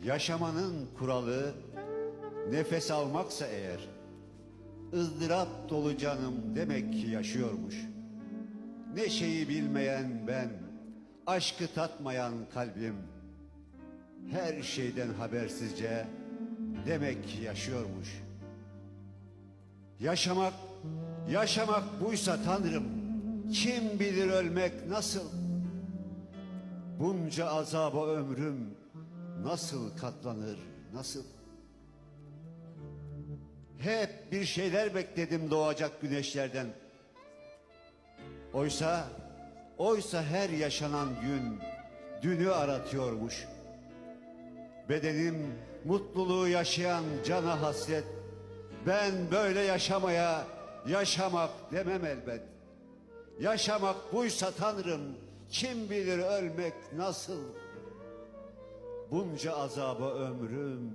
Yaşamanın kuralı nefes almaksa eğer, ızdırap dolu canım demek ki yaşıyormuş. Neşeyi bilmeyen ben, aşkı tatmayan kalbim, her şeyden habersizce demek ki yaşıyormuş. Yaşamak, yaşamak buysa Tanrım, kim bilir ölmek nasıl? Bunca azaba ömrüm nasıl katlanır, nasıl? Hep bir şeyler bekledim doğacak güneşlerden. Oysa her yaşanan gün dünü aratıyormuş. Bedenim mutluluğu yaşayan cana hasret. Ben böyle yaşamaya yaşamak demem elbet. Yaşamak buysa Tanrım, kim bilir ölmek nasıl? Bunca azaba ömrüm